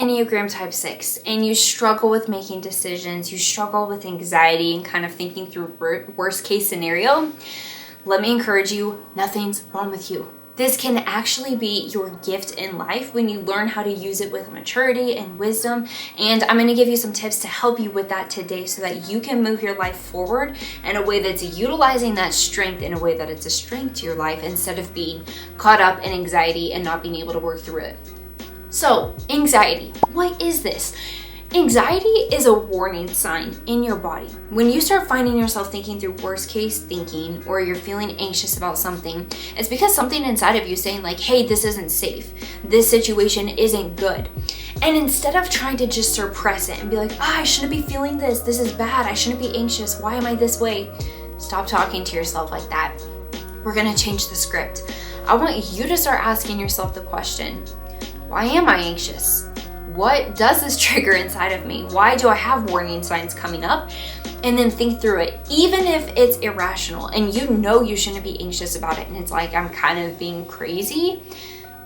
Enneagram type 6 and you struggle with making decisions, you struggle with anxiety and kind of thinking through worst case scenario, let me encourage you, nothing's wrong with you. This can actually be your gift in life when you learn how to use it with maturity and wisdom. And I'm going to give you some tips to help you with that today so that you can move your life forward in a way that's utilizing that strength in a way that it's a strength to your life instead of being caught up in anxiety and not being able to work through it. So, anxiety, what is this? Anxiety is a warning sign in your body. When you start finding yourself thinking through worst case thinking or you're feeling anxious about something, it's because something inside of you is saying like, hey, this isn't safe. This situation isn't good. And instead of trying to just suppress it and be like, I shouldn't be feeling this. This is bad. I shouldn't be anxious. Why am I this way? Stop talking to yourself like that. We're going to change the script. I want you to start asking yourself the question, why am I anxious? What does this trigger inside of me? Why do I have warning signs coming up? And then think through it, even if it's irrational and you know you shouldn't be anxious about it. And it's like, I'm kind of being crazy.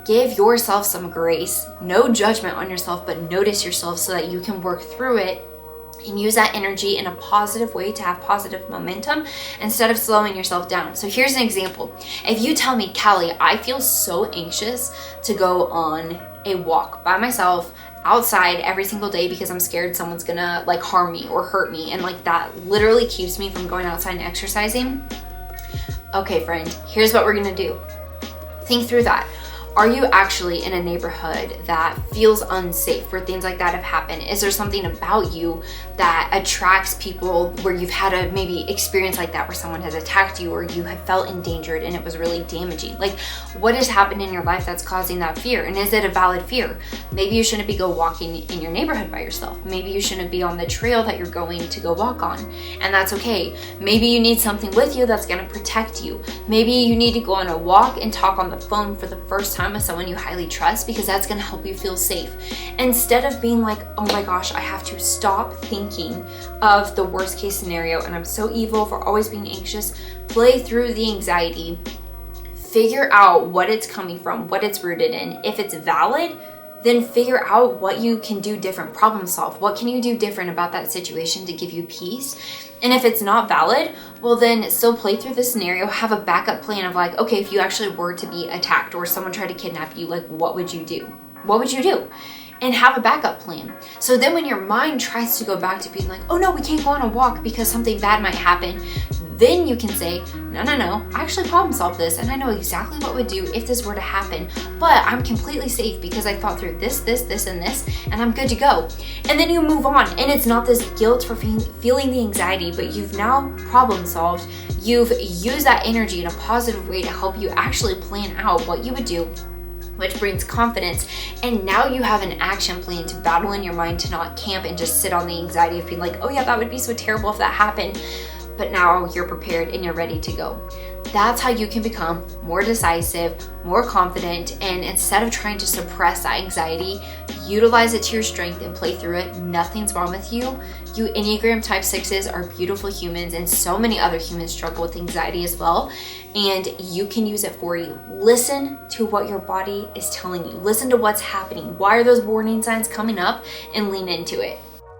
Give yourself some grace, no judgment on yourself, but notice yourself so that you can work through it and use that energy in a positive way to have positive momentum instead of slowing yourself down. So here's an example. If you tell me, Callie, I feel so anxious to go on a walk by myself outside every single day because I'm scared someone's gonna like harm me or hurt me, and like that literally keeps me from going outside and exercising. Okay, friend, here's what we're gonna do. Think through that. Are you actually in a neighborhood that feels unsafe where things like that have happened? Is there something about you that attracts people where you've had a maybe experience like that where someone has attacked you or you have felt endangered and it was really damaging? Like, what has happened in your life that's causing that fear? And is it a valid fear? Maybe you shouldn't be walking in your neighborhood by yourself. Maybe you shouldn't be on the trail that you're going to go walk on, and that's okay. Maybe you need something with you that's gonna protect you. Maybe you need to go on a walk and talk on the phone for the first time with someone you highly trust because that's going to help you feel safe. Instead of being like, oh my gosh, I have to stop thinking of the worst case scenario and I'm so evil for always being anxious, play through the anxiety, figure out what it's coming from, what it's rooted in. If it's valid, then figure out what you can do different, problem solve. What can you do different about that situation to give you peace? And if it's not valid, well then still play through the scenario, have a backup plan of like, okay, if you actually were to be attacked or someone tried to kidnap you, like what would you do? What would you do? And have a backup plan. So then when your mind tries to go back to being like, oh no, we can't go on a walk because something bad might happen, then you can say, no, I actually problem solved this and I know exactly what would do if this were to happen, but I'm completely safe because I thought through this, and this, and I'm good to go. And then you move on, and it's not this guilt for feeling the anxiety, but you've now problem solved. You've used that energy in a positive way to help you actually plan out what you would do, which brings confidence. And now you have an action plan to battle in your mind to not camp and just sit on the anxiety of being like, oh yeah, that would be so terrible if that happened. But now you're prepared and you're ready to go. That's how you can become more decisive, more confident, and instead of trying to suppress that anxiety, utilize it to your strength and play through it. Nothing's wrong with you. You Enneagram type 6s are beautiful humans, and so many other humans struggle with anxiety as well, and you can use it for you. Listen to what your body is telling you. Listen to what's happening. Why are those warning signs coming up, and lean into it.